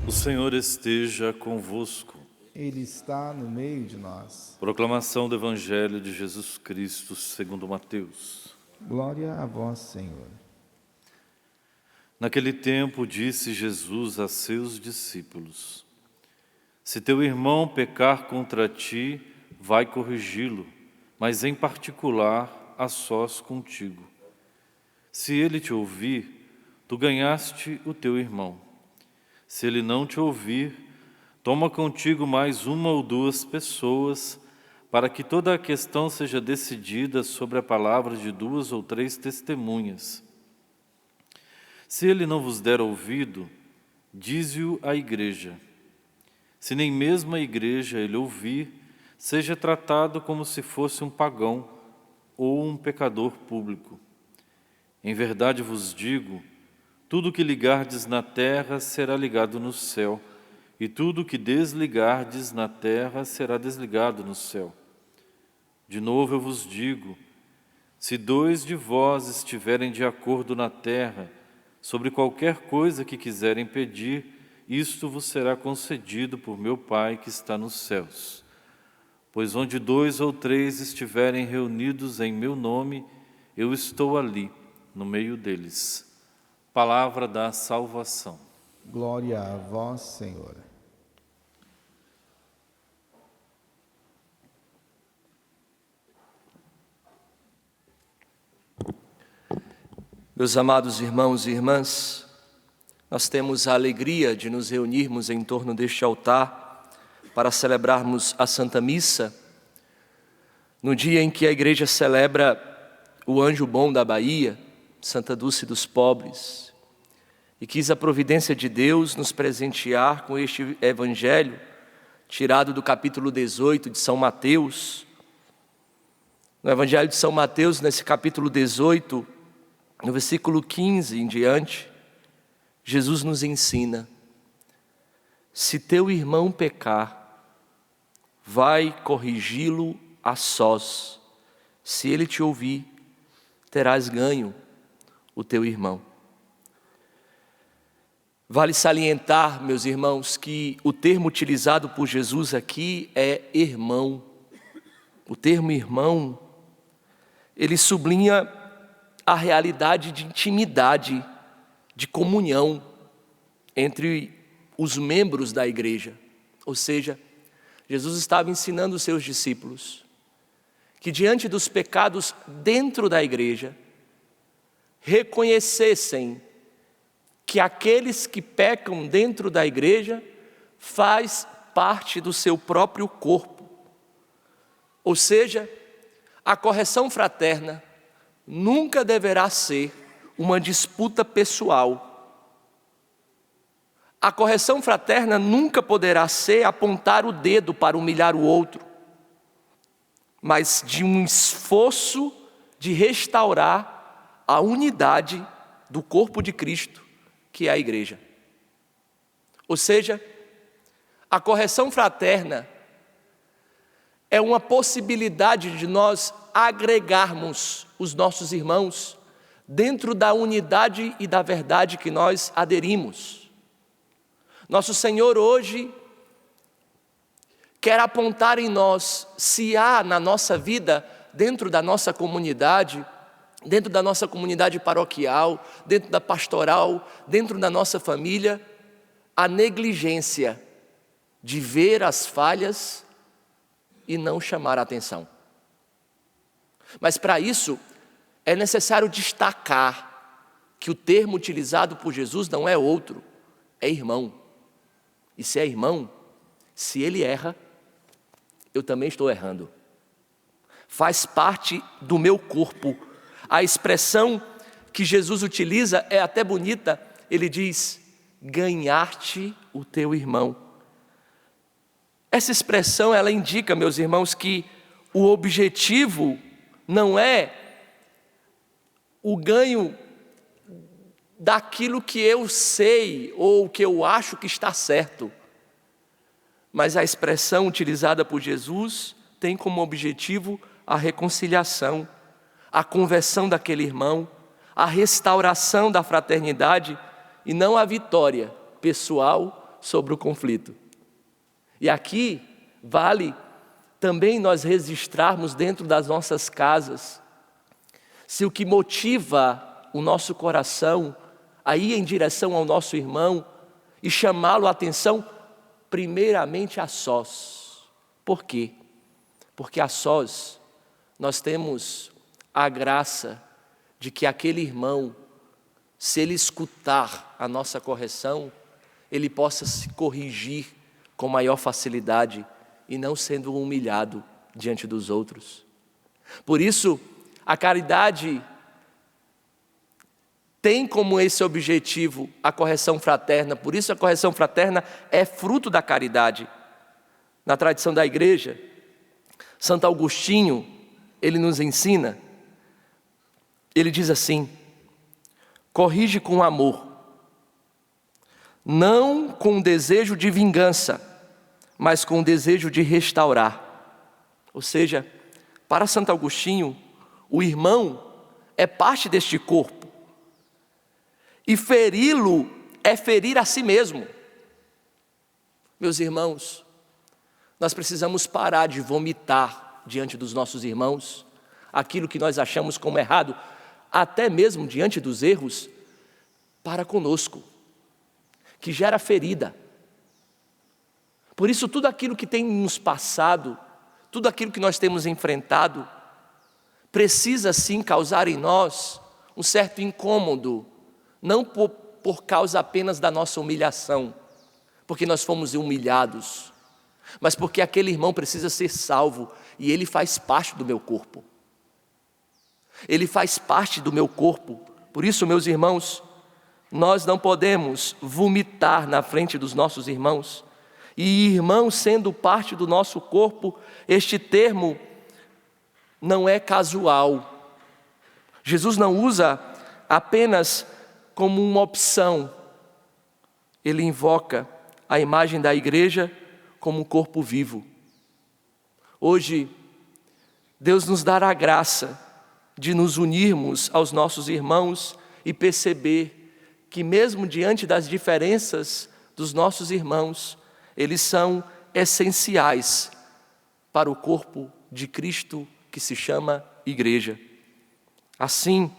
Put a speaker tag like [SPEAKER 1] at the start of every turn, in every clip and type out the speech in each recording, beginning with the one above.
[SPEAKER 1] O Senhor esteja convosco.
[SPEAKER 2] Ele está no meio de nós.
[SPEAKER 1] Proclamação do Evangelho de Jesus Cristo segundo Mateus.
[SPEAKER 2] Glória a vós, Senhor.
[SPEAKER 1] Naquele tempo disse Jesus a seus discípulos: Se teu irmão pecar contra ti, vai corrigi-lo, mas em particular a sós contigo. Se ele te ouvir, tu ganhaste o teu irmão. Se ele não te ouvir, toma contigo mais uma ou duas pessoas, para que toda a questão seja decidida sobre a palavra de 2 ou 3 testemunhas. Se ele não vos der ouvido, dize-o à igreja. Se nem mesmo a igreja ele ouvir, seja tratado como se fosse um pagão ou um pecador público. Em verdade vos digo, tudo que ligardes na terra será ligado no céu, e tudo que desligardes na terra será desligado no céu. De novo eu vos digo, se 2 de vós estiverem de acordo na terra, sobre qualquer coisa que quiserem pedir, isto vos será concedido por meu Pai que está nos céus. Pois onde 2 ou 3 estiverem reunidos em meu nome, eu estou ali, no meio deles. Palavra da salvação.
[SPEAKER 2] Glória a vós, Senhor.
[SPEAKER 3] Meus amados irmãos e irmãs, nós temos a alegria de nos reunirmos em torno deste altar para celebrarmos a Santa Missa, no dia em que a Igreja celebra o anjo bom da Bahia, Santa Dulce dos Pobres, e quis a providência de Deus nos presentear com este Evangelho, tirado do capítulo 18 de São Mateus. No Evangelho de São Mateus, nesse capítulo 18, no versículo 15 em diante, Jesus nos ensina: se teu irmão pecar, vai corrigi-lo a sós. Se ele te ouvir, terás ganho o teu irmão. Vale salientar, meus irmãos, que o termo utilizado por Jesus aqui é irmão. O termo irmão, ele sublinha a realidade de intimidade, de comunhão entre os membros da igreja. Ou seja, Jesus estava ensinando os seus discípulos que diante dos pecados dentro da igreja, reconhecessem que aqueles que pecam dentro da igreja faz parte do seu próprio corpo. Ou seja, a correção fraterna nunca deverá ser uma disputa pessoal. A correção fraterna nunca poderá ser apontar o dedo para humilhar o outro, mas de um esforço de restaurar a unidade do corpo de Cristo, que é a igreja. Ou seja, a correção fraterna é uma possibilidade de nós agregarmos os nossos irmãos dentro da unidade e da verdade que nós aderimos. Nosso Senhor hoje quer apontar em nós se há na nossa vida, dentro da nossa comunidade paroquial, dentro da pastoral, dentro da nossa família, a negligência de ver as falhas e não chamar a atenção. Mas para isso é necessário destacar que o termo utilizado por Jesus não é outro, é irmão. E se é irmão, se ele erra, eu também estou errando. Faz parte do meu corpo. A expressão que Jesus utiliza é até bonita, ele diz: ganhar-te o teu irmão. Essa expressão, ela indica, meus irmãos, que o objetivo não é o ganho daquilo que eu sei ou que eu acho que está certo, mas a expressão utilizada por Jesus tem como objetivo a reconciliação, a conversão daquele irmão, a restauração da fraternidade e não a vitória pessoal sobre o conflito. E aqui vale também nós registrarmos dentro das nossas casas se o que motiva o nosso coração a ir em direção ao nosso irmão e chamá-lo a atenção, primeiramente a sós. Por quê? Porque a sós nós temos a graça de que aquele irmão, se ele escutar a nossa correção, ele possa se corrigir com maior facilidade e não sendo humilhado diante dos outros. Por isso, a caridade tem como esse objetivo a correção fraterna. Por isso a correção fraterna é fruto da caridade. Na tradição da igreja, Santo Agostinho, ele nos ensina, ele diz assim: corrige com amor, não com desejo de vingança, mas com desejo de restaurar. Ou seja, para Santo Agostinho, o irmão é parte deste corpo. E feri-lo é ferir a si mesmo. Meus irmãos, nós precisamos parar de vomitar diante dos nossos irmãos aquilo que nós achamos como errado, até mesmo diante dos erros, para conosco, que gera ferida. Por isso, tudo aquilo que tem nos passado, tudo aquilo que nós temos enfrentado, precisa sim causar em nós um certo incômodo, não por causa apenas da nossa humilhação, porque nós fomos humilhados, mas porque aquele irmão precisa ser salvo e ele faz parte do meu corpo. Ele faz parte do meu corpo. Por isso, meus irmãos, nós não podemos vomitar na frente dos nossos irmãos. E irmão sendo parte do nosso corpo, este termo não é casual. Jesus não usa apenas como uma opção. Ele invoca a imagem da igreja como um corpo vivo. Hoje, Deus nos dará a graça de nos unirmos aos nossos irmãos e perceber que mesmo diante das diferenças dos nossos irmãos, eles são essenciais para o corpo de Cristo que se chama igreja. Assim,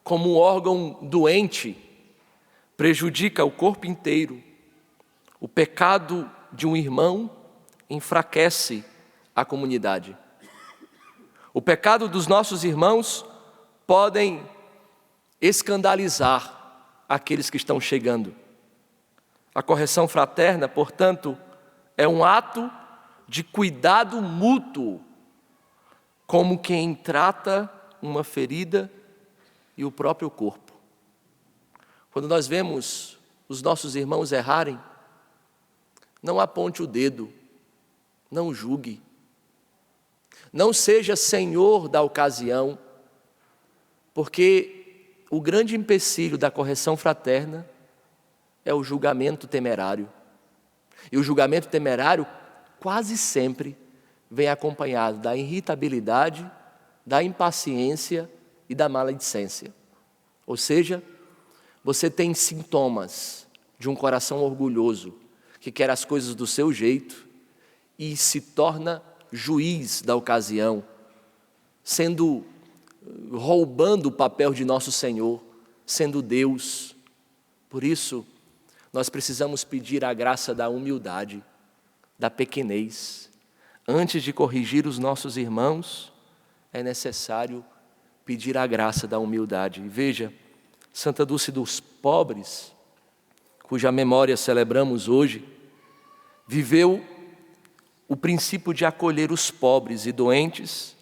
[SPEAKER 3] como um órgão doente prejudica o corpo inteiro, o pecado de um irmão enfraquece a comunidade. O pecado dos nossos irmãos podem escandalizar aqueles que estão chegando. A correção fraterna, portanto, é um ato de cuidado mútuo, como quem trata uma ferida e o próprio corpo. Quando nós vemos os nossos irmãos errarem, não aponte o dedo, não julgue, não seja senhor da ocasião, porque o grande empecilho da correção fraterna é o julgamento temerário. E o julgamento temerário quase sempre vem acompanhado da irritabilidade, da impaciência e da maledicência. Ou seja, você tem sintomas de um coração orgulhoso, que quer as coisas do seu jeito e se torna juiz da ocasião, roubando o papel de nosso Senhor, sendo Deus. Por isso, nós precisamos pedir a graça da humildade, da pequenez. Antes de corrigir os nossos irmãos, é necessário pedir a graça da humildade. E veja, Santa Dulce dos Pobres, cuja memória celebramos hoje, viveu o princípio de acolher os pobres e doentes,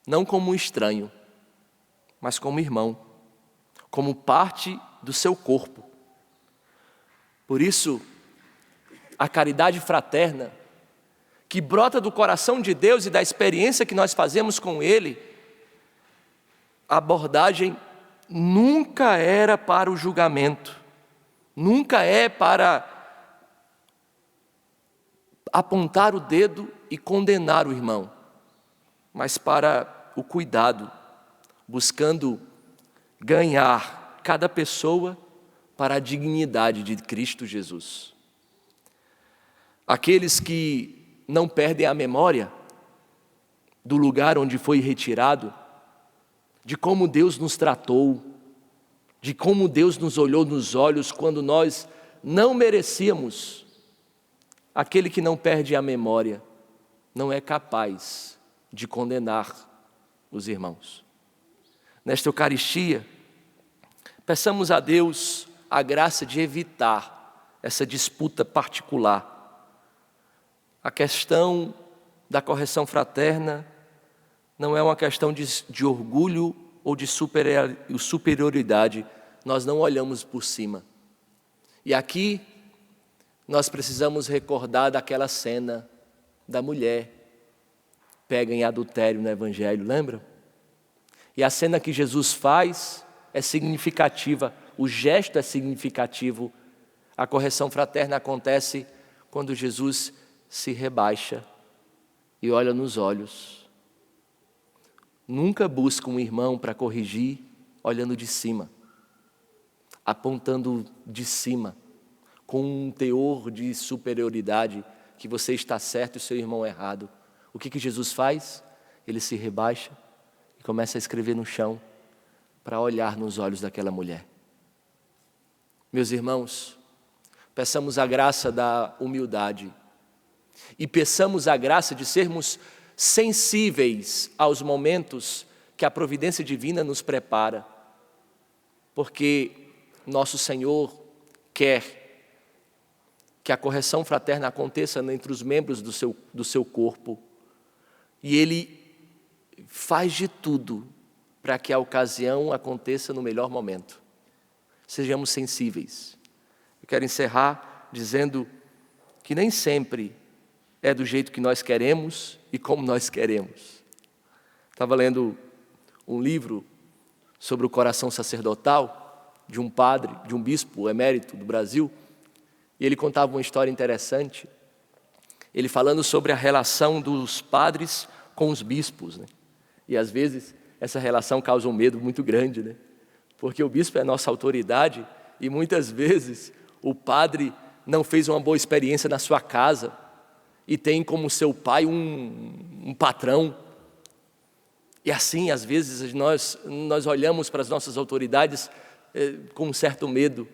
[SPEAKER 3] não como um estranho, mas como irmão, como parte do seu corpo. Por isso, a caridade fraterna, que brota do coração de Deus e da experiência que nós fazemos com Ele, a abordagem nunca era para o julgamento, nunca é para apontar o dedo e condenar o irmão, mas para o cuidado, buscando ganhar cada pessoa para a dignidade de Cristo Jesus. aqueles que não perdem a memória do lugar onde foi retirado, de como Deus nos tratou, de como Deus nos olhou nos olhos quando nós não merecíamos. Aquele que não perde a memória não é capaz de condenar os irmãos. Nesta Eucaristia, peçamos a Deus a graça de evitar essa disputa particular. A questão da correção fraterna não é uma questão de orgulho ou de superioridade. Nós não olhamos por cima. E aqui nós precisamos recordar daquela cena da mulher pega em adultério no Evangelho, lembram? E a cena que Jesus faz é significativa, o gesto é significativo. A correção fraterna acontece quando Jesus se rebaixa e olha nos olhos. Nunca busca um irmão para corrigir olhando de cima, apontando de cima, com um teor de superioridade, que você está certo e o seu irmão errado. O que Jesus faz? Ele se rebaixa e começa a escrever no chão para olhar nos olhos daquela mulher. Meus irmãos, peçamos a graça da humildade e peçamos a graça de sermos sensíveis aos momentos que a providência divina nos prepara, porque nosso Senhor quer que a correção fraterna aconteça entre os membros do seu corpo, e Ele faz de tudo para que a ocasião aconteça no melhor momento. Sejamos sensíveis. Eu quero encerrar dizendo que nem sempre é do jeito que nós queremos e como nós queremos. Estava lendo um livro sobre o coração sacerdotal de um padre, de um bispo emérito do Brasil, e ele contava uma história interessante, ele falando sobre a relação dos padres com os bispos, né? E às vezes essa relação causa um medo muito grande, né? Porque o bispo é a nossa autoridade e muitas vezes o padre não fez uma boa experiência na sua casa e tem como seu pai um patrão. E assim, às vezes, nós olhamos para as nossas autoridades com um certo medo.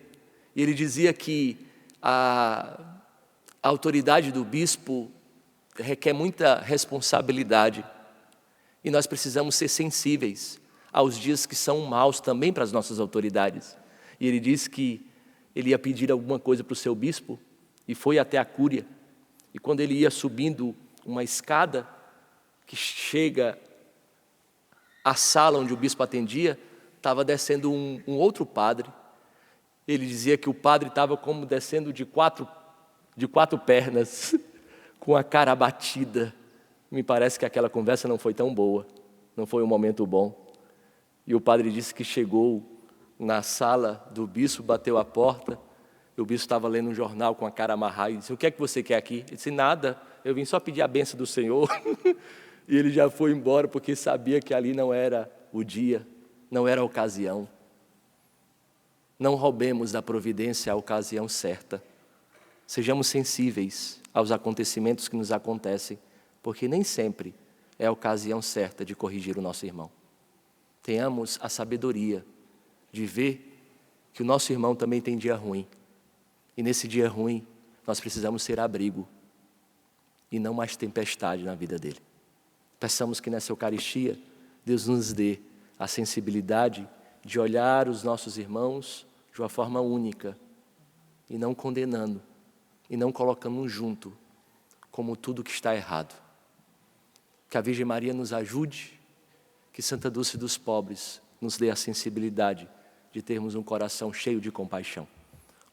[SPEAKER 3] E ele dizia que a autoridade do bispo requer muita responsabilidade. E nós precisamos ser sensíveis aos dias que são maus também para as nossas autoridades. E ele disse que ele ia pedir alguma coisa para o seu bispo e foi até a cúria. E quando ele ia subindo uma escada que chega à sala onde o bispo atendia, estava descendo um outro padre. Ele dizia que o padre estava como descendo de quatro pernas, com a cara abatida. Me parece que aquela conversa não foi tão boa, não foi um momento bom. E o padre disse que chegou na sala do bispo, bateu a porta, e o bispo estava lendo um jornal com a cara amarrada e disse: "O que é que você quer aqui?" Ele disse: "Nada, eu vim só pedir a bênção do Senhor." E ele já foi embora porque sabia que ali não era o dia, não era a ocasião. Não roubemos da providência a ocasião certa. Sejamos sensíveis aos acontecimentos que nos acontecem, porque nem sempre é a ocasião certa de corrigir o nosso irmão. Tenhamos a sabedoria de ver que o nosso irmão também tem dia ruim. E nesse dia ruim, nós precisamos ser abrigo e não mais tempestade na vida dele. Peçamos que nessa Eucaristia, Deus nos dê a sensibilidade de olhar os nossos irmãos de uma forma única e não condenando, e não colocando junto como tudo que está errado. Que a Virgem Maria nos ajude, que Santa Dulce dos Pobres nos dê a sensibilidade de termos um coração cheio de compaixão.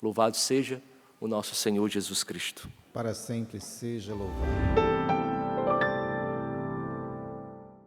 [SPEAKER 3] Louvado seja o nosso Senhor Jesus Cristo.
[SPEAKER 2] Para sempre seja louvado.